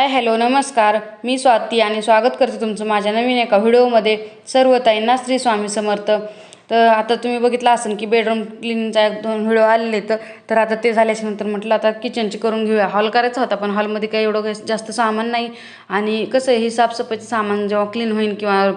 Hi hello नमस्कार. मी स्वाती आणि स्वागत करते तुमचं माझ्या नवीन एका व्हिडिओमध्ये. सर्व ताईंना श्री स्वामी समर्थ. तर आता तुम्ही बघितलं असेल की बेडरूम क्लिनिंगचा 1-2 व्हिडिओ आलेले तर आता ते झाल्याच्या नंतर म्हटलं आता किचनची करून घेऊया. हॉल करायचा होता पण हॉलमध्ये काही एवढं काही जास्त सामान नाही आणि कसं ही साफसफाईचं सामान जेव्हा क्लीन होईल किंवा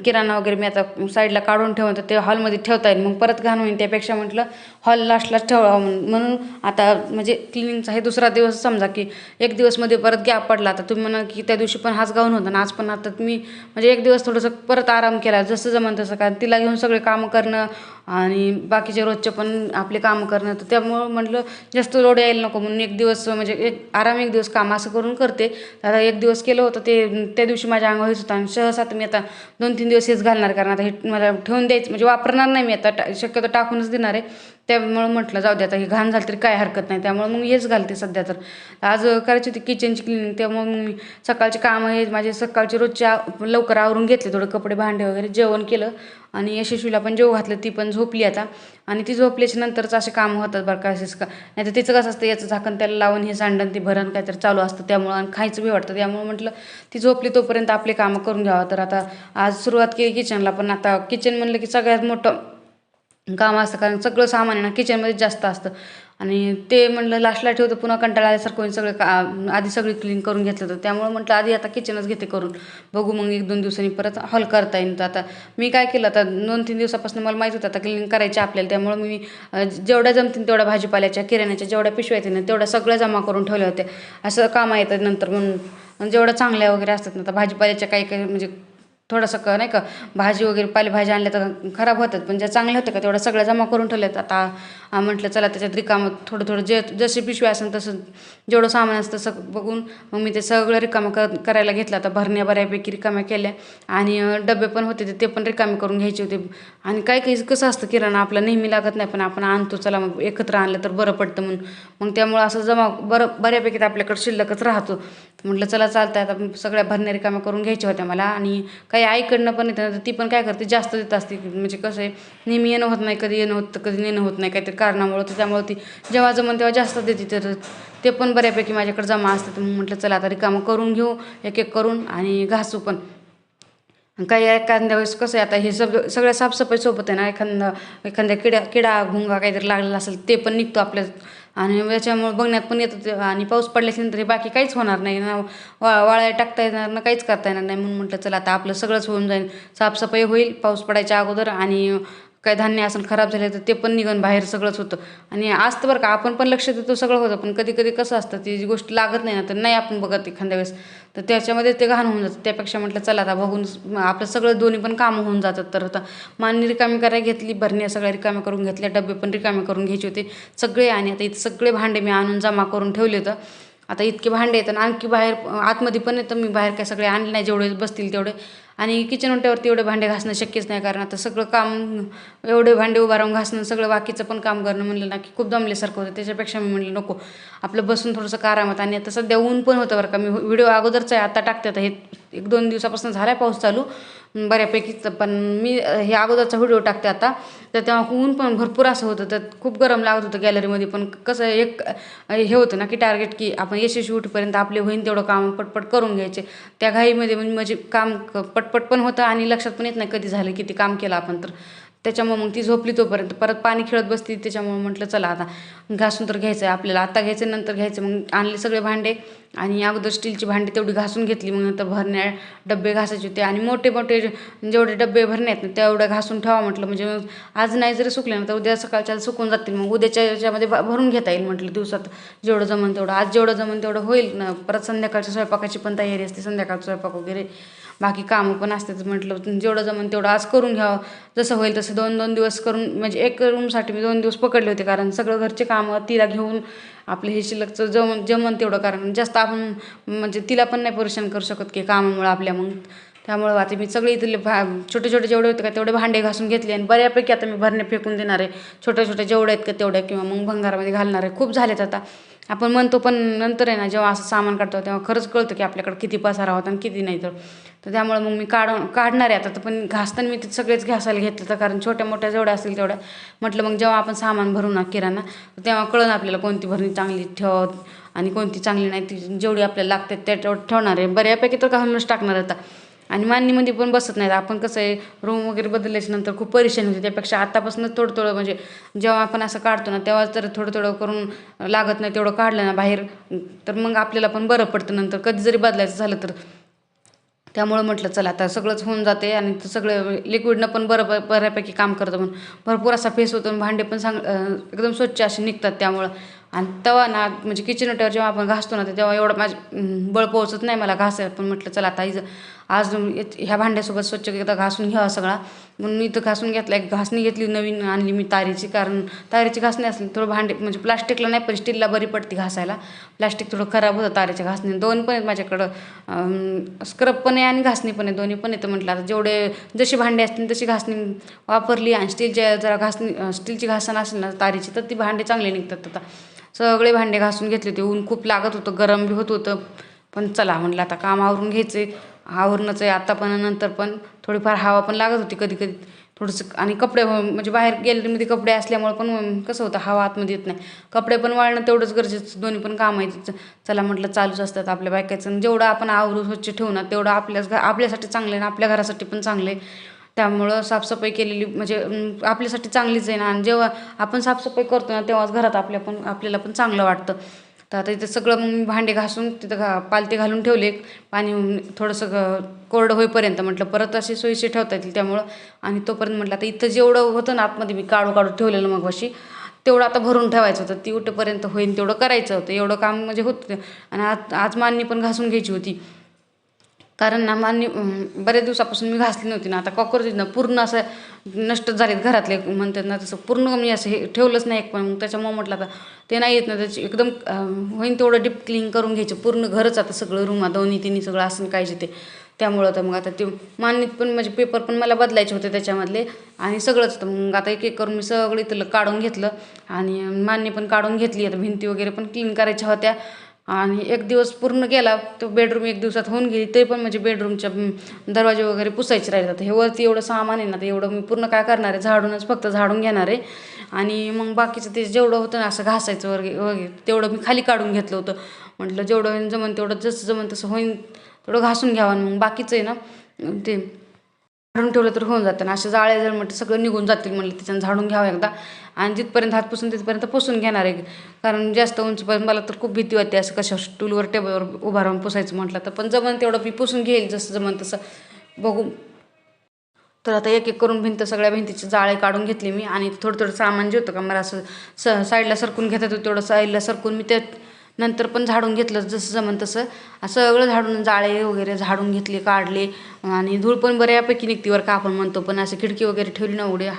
किराणा वगैरे मी आता साईडला काढून ठेवून तर ते हॉलमध्ये ठेवता येईल, मग परत घाण होईल. त्यापेक्षा म्हटलं हॉल लास्टलाच ठेवावं म्हणून आता म्हणजे क्लिनिंगचा हे दुसरा दिवस. समजा की एक दिवसमध्ये परत गॅप पडला. आता तुम्ही म्हणा की त्या दिवशी पण हाच गाऊन होता ना, आज पण. आता मी म्हणजे एक दिवस थोडंसं परत आराम केला जसं जमन तसं, कारण तिला घेऊन सगळे कामं करणं आणि बाकीचे रोजचे पण आपले कामं करणं, तर त्यामुळं म्हटलं जास्त लोड यायला नको म्हणून एक दिवस म्हणजे एक दिवस काम असं करून करते. आता एक दिवस केलं होतं ते त्या दिवशी माझ्या अंगावर होतं आणि सहसा मी आता 2-3 दिवस हेच घालणार, कारण आता हे मला ठेवून द्यायचं म्हणजे वापरणार नाही मी आता, शक्यतो टाकूनच देणार आहे. त्यामुळं म्हटलं जाऊ दे आता, हे घाण झालं तरी काय हरकत नाही, त्यामुळं मग हेच घालते सध्या. तर आज करायची होती किचनची क्लिनिंग, त्यामुळे मग मी सकाळचे कामं हे माझे सकाळचे रोजच्या लवकर आवरून घेतले. थोडे कपडे भांडे वगैरे जेवण केलं आणि यशस्वीला पण जेव घातलं, ती पण झोपली आता. आणि ती झोपल्याच्या नंतरच असे कामं होतात बरं का. असेच का नाही तर तिचं कसं असतं, याचं झाकण त्याला लावून हे सांडण ते भरण काहीतरी चालू असतं, त्यामुळं आणि खायचं बी वाटतं. त्यामुळं म्हटलं ती झोपली तोपर्यंत आपले कामं करून घ्यावं. तर आता आज सुरुवात केली किचनला. पण आता किचन म्हणलं की सगळ्यात मोठं काम असतं, कारण सगळं सामान आहे ना किचनमध्ये जास्त असतं आणि ते म्हटलं लास्टला ठेवतं, पुन्हा कंटाळा आल्यासारखं होईल सगळं. आधी सगळी क्लीन करून घेतलं होतं, त्यामुळे म्हटलं आधी आता किचनच घेते करून. बघू मग 1-2 दिवसांनी परत हॉल करता येईल. तर आता मी काय केलं, आता 2-3 दिवसापासून मला माहीत होतं आता क्लीनिंग करायची आपल्याला, त्यामुळे मी जेवढ्या जमतील तेवढ्या भाजीपाल्याच्या किराण्याच्या जेवढ्या पिशव्या येतील ना तेवढ्या सगळ्या जमा करून ठेवल्या होत्या. असं कामं येतात नंतर म्हणून जेवढ्या चांगल्या वगैरे असतात ना, तर भाजीपाल्याच्या काही काही म्हणजे थोडंसं नाही का भाजी वगैरे पालेभाज्या आणल्या तर खराब होतात, पण ज्या चांगल्या होत्या का तेवढ्या सगळ्या जमा करून ठेवल्यात. आता म्हटलं चला त्याच्यात रिकामं थोडं थोडं जशी पिशवी असेल तसं जेवढं सामान असतं तसं बघून मग मी ते सगळं रिकामं करायला घेतलं. आता भरण्या बऱ्यापैकी रिकाम्या केल्या आणि डबे पण होते ते पण रिकामे करून घ्यायचे होते. आणि काही काही कसं असतं, किराणा आपला नेहमी लागत नाही पण आपण आणतो, चला मग एकत्र आणलं तर बरं पडतं म्हणून मग त्यामुळं असं बऱ्यापैकी आपल्याकडे शिल्लकच राहतो. म्हटलं चला चालतं. आता सगळ्या भरण्या रिकाम्या करून घ्यायच्या होत्या मला. आणि काही आईकडनं पण येतं, तर ती पण काय करते जास्त देत असते. म्हणजे कसं आहे, नेहमी येणं होत नाही, कधी येणं होतं कधी नेणं होत नाही काहीतरी कारणामुळं, तर त्यामुळे ती जेव्हा जमन तेव्हा जास्त देते. तर ते पण बऱ्यापैकी माझ्याकडे जमा असतं. मग म्हटलं चला आता रिकामं करून घेऊ एक एक करून आणि घासू पण. काही एखाद्या वेळेस कसं आहे, आता हे सगळ्या साफसफाईसोबत आहे ना एखाद्या किडा भुंगा काहीतरी लागलेला असेल ते पण निघतो आपल्या, आणि याच्यामुळे बघण्यात पण येतं ते. आणि पाऊस पडल्याच्या नंतर बाकी काहीच होणार नाही ना, वाळायला टाकता येणार ना, काहीच करता येणार नाही. म्हणून म्हटलं चला आता आपलं सगळंच होऊन जाईल, साफसफाई होईल पाऊस पडायच्या अगोदर. आणि काय धान्य असेल खराब झाले तर ते पण निघून बाहेर सगळंच होतं. आणि असतं बरं का, आपण पण लक्ष देतो सगळं होतं, पण कधी कधी कसं असतं ती जी गोष्ट लागत नाही ना तर नाही आपण बघत एखाद्या वेळेस, तर त्याच्यामध्ये ते घाण होऊन जातं. त्यापेक्षा म्हटलं चला आता बघून आपलं सगळं दोन्ही पण कामं होऊन जातात. तर आता मांडणी रिकामी करायला घेतली, भरण्या सगळ्या रिकाम्या करून घेतल्या, डबे पण रिकामे करून घ्यायचे होते सगळे. आणि आता इथे सगळे भांडे मी आणून जमा करून ठेवले होतं. आता इतके भांडे येतात आणि आणखी बाहेर आतमध्ये पण येतं, मी बाहेर काय सगळे आणले नाही, जेवढे बसतील तेवढे. आणि किचन ओट्यावरती एवढे भांडे घासणं शक्यच नाही, कारण आता सगळं काम एवढे भांडे उभा राहून घासणं सगळं बाकीचं पण काम करणं म्हणलं ना की खूप दमल्यासारखं होतं. त्याच्यापेक्षा मी म्हणलं नको, आपलं बसून थोडंसं आरामात. आणि आता सध्या ऊन पण होतं बरं का. मी व्हिडिओ अगोदरचा आहे आता टाकते, आता हे 1-2 दिवसापासून झाला आहे पाऊस चालू बऱ्यापैकीच, पण मी हे अगोदरचा व्हिडिओ टाकते आता. तर तेव्हा ऊन पण भरपूर असं होतं, तर खूप गरम लागत होतं गॅलरीमध्ये. पण कसं एक हे होतं ना की टार्गेट की आपण यशस्वी उठपर्यंत आपले होईन तेवढं काम पटपट करून घ्यायचे. त्या घाईमध्ये म्हणजे काम पटपट पण होतं आणि लक्षात पण येत नाही कधी झालं किती काम केलं आपण. तर त्याच्यामुळे मग ती झोपली तोपर्यंत परत पाणी खेळत बसली, त्याच्यामुळे म्हटलं चला आता घासून तर घ्यायचं आहे आपल्याला, आता घ्यायचं नंतर घ्यायचं. मग आणले सगळे भांडे आणि अगोदर स्टीलची भांडी तेवढी घासून घेतली, मग नंतर भरण्या डबे घासायचे होते. आणि मोठे मोठे जेवढे डबे भरणे आहेत ना तेवढे घासून ठेवा म्हटलं, म्हणजे आज नाही जरी सुकले ना तर उद्या सकाळच्या सुकून जातील, मग उद्याच्या याच्यामध्ये भरून घेता येईल म्हटलं दिवसात जेवढं जमन तेवढं. आज जेवढं जमन तेवढं होईल ना, परत संध्याकाळच्या स्वयंपाकाची पण तयारी असते, संध्याकाळचा स्वयंपाक वगैरे बाकी कामं पण असतात. म्हटलं जेवढं जमन तेवढं आज करून घ्यावं, जसं होईल तसं 2-2 दिवस करून. म्हणजे एक रूमसाठी मी 2 दिवस पकडले होते, कारण सगळं घरचे कामं तिला घेऊन आपलं हे शिल्लकचं जमन तेवढं, कारण जास्त आपण म्हणजे तिला पण नाही परेशान करू शकत की कामामुळं आपल्या. मग त्यामुळं आता मी सगळे इथले छोटे छोटे जेवढे होते का तेवढे भांडे घासून घेतले. आणि बऱ्यापैकी आता मी भरणे फेकून देणार आहे, छोटे छोटे जेवढे आहेत का तेवढ्या, किंवा मग भंगारामध्ये घालणार आहे. खूप झालेत आता, आपण म्हणतो पण नंतर आहे ना जेव्हा असं सामान काढतो तेव्हा खरंच कळतं की आपल्याकडे किती पसारा होता आणि किती नाही. तर त्यामुळे मग मी काढणार आहे आता. तर पण घासताना मी ते सगळेच घासायला घेतलं तर, कारण छोट्या मोठ्या जेवढ्या असतील तेवढ्या म्हटलं मग जेव्हा आपण सामान भरू ना किराणा तेव्हा कळलं आपल्याला कोणती भरणी चांगली ठेव आणि कोणती चांगली नाही. ती जेवढी आपल्याला लागते त्याच्यावर ठेवणार आहे. बऱ्यापैकी तर घालूनच टाकणार आता. आणि मान्नीमध्ये पण बसत नाहीत. आपण कसं आहे रूम वगैरे बदलल्याच्या नंतर खूप परेशानी होते. त्यापेक्षा आतापासूनच थोडं थोडं म्हणजे जेव्हा आपण असं काढतो ना तेव्हा तर थोडं थोडं करून लागत नाही तेवढं काढलं ना बाहेर तर मग आपल्याला पण बरं पडतं नंतर कधी जरी बदलायचं झालं तर. त्यामुळं म्हटलं चला आता सगळंच होऊन जाते आणि सगळं लिक्विडनं पण बऱ्यापैकी काम करतं. पण भरपूर असा फेस होतो आणि भांडे पण एकदम स्वच्छ असे निघतात त्यामुळं. आणि तेव्हा ना म्हणजे किचन ओट्यावर जेव्हा आपण घासतो ना तेव्हा एवढं बळ पोहोचत नाही मला घासायला. पण म्हटलं चला आता आज ह्या भांड्यासोबत स्वच्छ एकदा घासून घ्यावा सगळा. म्हणून मी इथं घासून घेतला. एक घासणी घेतली नवीन आणली मी तारीची, कारण तारीची घासणी असली थोडं भांडे म्हणजे प्लास्टिकला नाही पण स्टीलला बरी पडते घासायला. प्लास्टिक थोडं खराब होतं तारीच्या घासणी. दोन पण आहेत माझ्याकडं, स्क्रब पण आहे आणि घासणी पण आहे, दोन्ही पण येतं. म्हटलं आता जशी भांडी असतील तशी घासणी वापरली. आणि स्टीलच्या जरा स्टीलची घासण असेल ना तारीची तर ती भांडे चांगले निघतात. आता सगळे भांडे घासून घेतले. ते ऊन खूप लागत होतं, गरम बी होत होतं. पण चला म्हटलं आता काम आवरून घ्यायचं आहे. आवरणंच आहे आता पण नंतर पण. थोडीफार हवा पण लागत होती कधी कधी थोडंसं. आणि कपडे म्हणजे बाहेर गॅलरीमध्ये कपडे असल्यामुळे पण कसं होतं हवा आतमध्ये येत नाही. कपडे पण वाळणं तेवढंच गरजेचं. दोन्ही पण काम आहे. चला म्हटलं चालूच असतात आपल्या बायकाचं. जेवढं आपण आवरून स्वच्छ ठेवू ना तेवढं आपल्यासाठी चांगलं आहे ना आपल्या घरासाठी पण चांगलं आहे. त्यामुळं साफसफाई केलेली म्हणजे आपल्यासाठी चांगलीच आहे ना. आणि जेव्हा आपण साफसफाई करतो ना तेव्हाच घरात आपल्याला पण चांगलं वाटतं. तर आता इथं सगळं मग भांडे घासून तिथं पालते घालून ठेवले. पाणी थोडंसं कोरडं होईपर्यंत म्हटलं परत असे सोयीचे ठेवता येतील त्यामुळं. आणि तोपर्यंत म्हटलं आता इथं जेवढं होतं ना आतमध्ये मी काढून ठेवलेलं मग अशी तेवढं आता भरून ठेवायचं होतं. ती उठेपर्यंत होईल तेवढं करायचं होतं. एवढं काम म्हणजे होतं. आणि आज मान्नी पण घासून घ्यायची होती, कारण ना मान्य बऱ्याच दिवसापासून मी घासली नव्हती ना. आता कॉकरोच ना पूर्ण असं नष्ट झालेत घरातले म्हणतात ना तसं. पूर्ण मी असं हे ठेवलंच नाही एक पण. मग त्याच्यामुळे म्हटलं आता ते नाही येत ना त्याची एकदम होईन तेवढं डीप क्लीन करून घ्यायचं पूर्ण घरच. आता सगळं रूम दोन्ही तिन्ही सगळं असं पाहिजे ते. त्यामुळं तर मग आता ते मान्नीत पण म्हणजे पेपर पण मला बदलायचे होते त्याच्यामधले आणि सगळंच होतं. मग आता एक एक करून मी सगळं इथलं काढून घेतलं आणि मान्नी पण काढून घेतली. आता भिंती वगैरे पण क्लीन करायच्या होत्या. आणि एक दिवस पूर्ण गेला तो. बेडरूम एक दिवसात होऊन गेली. ते पण म्हणजे बेडरूमच्या दरवाजे वगैरे पुसायचे राहिले. हे वरती एवढं सामान आहे ना ते एवढं मी पूर्ण काय करणार आहे फक्त झाडून घेणार आहे. आणि मग बाकीचं ते जेवढं होतं ना असं घासायचं वगैरे तेवढं मी खाली काढून घेतलं होतं. म्हटलं जेवढं होईन जमन तेवढं जसं जमन तसं होईन तेवढं घासून घ्यावं. मग बाकीचं आहे ना ते झाडून ठेवलं तर होऊन जातं ना. असे जाळे जर म्हटलं सगळं निघून जातील म्हटलं त्याच्यानं झाडून घ्यावं एकदा. आणि जिथपर्यंत हात पुसून तिथपर्यंत पुसून घेणार आहे. कारण जास्त उंचपर्यंत मला तर खूप भीती वाटते असं कशा स्टूलवर टेबलवर उभा राहून पुसायचं म्हटलं तर. पण जमन तेवढं मी पुसून घेईल जसं जमन तसं बघू. तर आता एक एक करून सगळ्या भिंतीचे जाळे काढून घेतले मी. आणि थोडं थोडं सामान जे होतं का मला असं साईडला सरकून घेता येतं तेवढं साईडला सरकून मी ते नंतर पण झाडून घेतलं जसं जमन तसं. सगळं झाडून जाळे वगैरे झाडून घेतले काढले. आणि धूळ पण बऱ्यापैकी निघते का आपण म्हणतो. पण असं खिडकी वगैरे ठेवली ना उड्या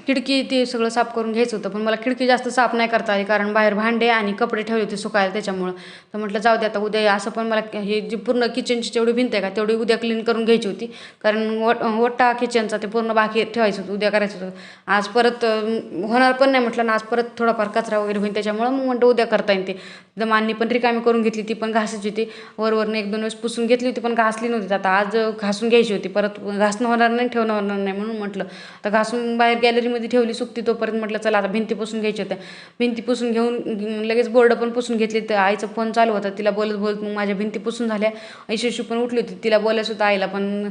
खिडकी ते सगळं साफ करून घ्यायचं होतं. पण मला खिडकी जास्त साफ नाही करता आली, कारण बाहेर भांडे आणि कपडे ठेवले होते सुकायला त्याच्यामुळं. तर म्हटलं जाऊ दे आता उद्या. असं पण मला हे जी पूर्ण किचनची जेवढी भिंत आहे का तेवढी उद्या क्लीन करून घ्यायची होती. कारण ओटा किचनचा ते पूर्ण बाकी ठेवायचं होतं, उद्या करायचं होतं. आज परत होणार पण नाही म्हटलं ना. आज परत थोडाफार कचरा वगैरे होईल त्याच्यामुळं मग म्हटलं उद्या करता येईल ते. मान्नी पण रिकामी करून घेतली. ती पण घासायची होती. वरवरनं एक दोन वेळेस पुसून घेतली होती पण घासली नव्हती. आता आज घासून घ्यायची होती. परत घासणं होणार नाही ठेवणं होणार नाही म्हणून म्हटलं तर घासून बाहेर गॅलरीमध्ये ठेवली सुकती तोपर्यंत. म्हटलं चला आता भिंती पुसून घ्यायच्या होत्या. भिंती पुसून घेऊन लगेच बोर्ड पण पुसून घेतली. तर आईचा फोन चालू होता, तिला बोलत बोलत मग माझ्या भिंती पुसून झाल्या. ऐशू पण उठली होती, तिला बोलायचं होतं आईला. पण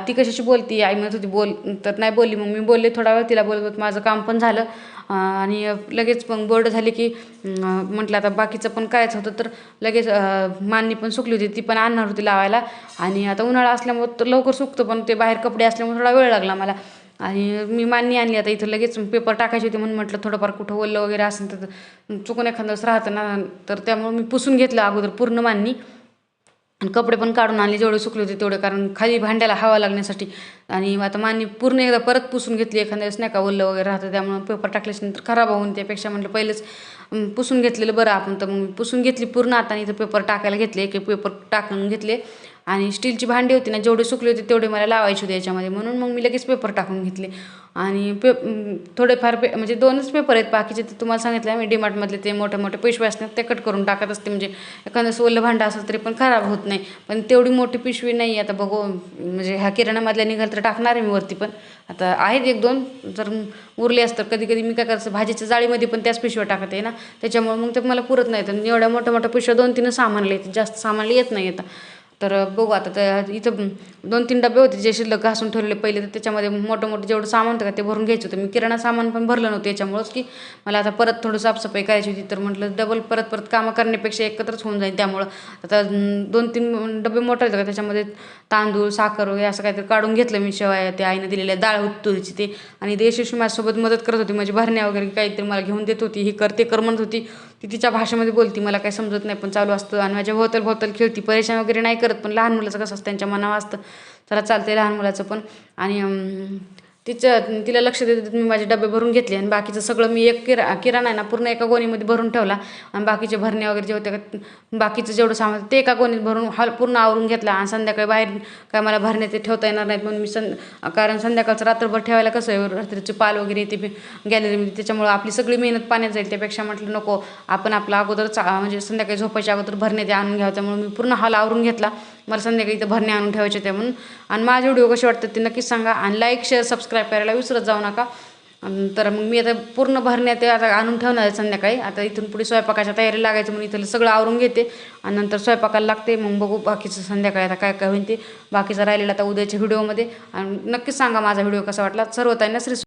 ती कशाशी बोलती आई म्हणत होती बोल, तर नाही बोलली. मग मी बोलले थोडा वेळ तिला बोलत माझं काम पण झालं. आणि लगेच मग बोर्ड झाले की म्हटलं आता बाकीचं पण करायचं होतं. तर लगेच मान्नी पण सुकली होती, ती पण आणणार होती लावायला. आणि आता उन्हाळा असल्यामुळं तर लवकर सुकतं, पण ते बाहेर कपडे असल्यामुळे थोडा वेळ लागला मला. आणि मी मान्नी आणली. आता इथं लगेच पेपर टाकायचे होते म्हणून म्हटलं थोडंफार कुठं ओलं वगैरे असेल तर चुकून एखादंच राहतं ना. तर त्यामुळे मी पुसून घेतलं अगोदर पूर्ण मान्नी. आणि कपडे पण काढून आणले जेवढे सुकले होते तेवढे, कारण खाली भांड्याला हवा लागण्यासाठी. आणि आता मान्नी पूर्ण एकदा परत पुसून घेतली. एखाद्या वेळेस नाही का ओलं वगैरे राहतं त्यामुळे पेपर टाकल्याच्या नंतर खराब होऊन त्यापेक्षा म्हटलं पहिलेच पुसून घेतलेलं बरं आपण. तर मग पुसून घेतली पूर्ण. आता इथं पेपर टाकायला घेतले, एक पेपर टाकून घेतले. आणि स्टीलची भांडी होती ना जेवढे सुकले होते तेवढे मला लावायचे होते याच्यामध्ये, म्हणून मग मी लगेच पेपर टाकून घेतले. आणि थोडेफार म्हणजे 2च पेपर आहेत, बाकीचे ते तुम्हाला सांगितलं मी डीमार्टमधले ते मोठे मोठे पिशवे असतात ते कट करून टाकत असते, म्हणजे एखादं ओलं भांडं असेल तरी पण खराब होत नाही. पण तेवढी मोठी पिशवी नाही आता बघू, म्हणजे ह्या किराणामधल्या निघाल तर टाकणार आहे मी वरती. पण आता आहेत 1-2 जर उरले असतात. कधी कधी मी काय करायचं, भाजीच्या जाळीमध्ये पण त्याच पिशव्या टाकते ना, त्याच्यामुळे मग ते मला पुरत नाही. तर एवढ्या मोठ्या मोठ्या पिशव्या 2-3 सामानला येते, जास्त सामानला येत नाही आता. तर बघू आता इथं 2-3 डबे होते जे शिल्लक घासून ठेवलेले पहिले, तर त्याच्यामध्ये मोठं जेवढं सामान होतं का ते भरून घ्यायचं होतं. मी किराणा सामान पण भरलं नव्हतं याच्यामुळंच, की मला आता परत थोडं साफसफाई करायची होती. तर म्हटलं डबल परत कामं करण्यापेक्षा एकत्रच होऊन जाईल. त्यामुळं आता 2-3 डबे मोठे होते का त्याच्यामध्ये तांदूळ, साखर वगैरे असं काहीतरी काढून घेतलं मी. शेवया ते आईने दिलेल्या, डाळ होती तुरीची ते, आणि देशीशी माझ्यासोबत मदत करत होती, म्हणजे भरण्या वगैरे काहीतरी मला घेऊन देत होती. ही कर ते कर म्हणत होती. ती तिच्या भाषेमध्ये बोलती, मला काही समजत नाही पण चालू असतं. आणि माझ्या भोवताल खेळती, परेशान वगैरे नाही करत. पण लहान मुलाचं कसं असतं, त्यांच्या मनावर असतं. चला चालते लहान मुलाचं पण. आणि तिला लक्ष देत मी माझे डबे भरून घेतले, आणि बाकीचं सगळं मी एक किराणा आहे ना पूर्ण एका गोणीमध्ये भरून ठेवला. आणि बाकीचे भरणे वगैरे जे होते का, बाकीचं जेवढं सामान ते एका गोणीत भरून पूर्ण आवरून घेतला. आणि संध्याकाळी बाहेर काय मला भरणे ते ठेवता येणार नाहीत म्हणून मी कारण संध्याकाळचं रात्रभर ठेवायला कसं आहे, रात्रीचे पाल वगैरे ते गॅलरीमध्ये, त्याच्यामुळं आपली सगळी मेहनत पाण्यात जाईल. त्यापेक्षा म्हटलं नको, आपण आपला अगोदरच म्हणजे संध्याकाळी झोपायच्या अगोदर भरणे ते आणून घ्यावं. त्यामुळे मी पूर्ण हॉल आवरून घेतला. मला संध्याकाळी इथं भरणे आणून ठेवायचे होते म्हणून. आणि माझे व्हिडिओ कसे वाटतात ते नक्कीच सांगा, आणि लाईक, शेअर, सबस्क्राईब करायला विसरत जाऊ नका. तर मग मी आता पूर्ण भरण्या ते आता आणून ठेवणार आहे संध्याकाळी. आता इथून पुढे स्वयंपाकाच्या तयारी लागायचं म्हणून इथलं सगळं आवरून घेते, आणि नंतर स्वयंपाकाला लागते. मग बघू बाकीचं संध्याकाळी आता काय काय होईल ते, बाकीचं राहिलेलं आता उद्याच्या व्हिडिओमध्ये. आणि नक्कीच सांगा माझा व्हिडिओ कसा वाटला. सर्व ताईंना श्री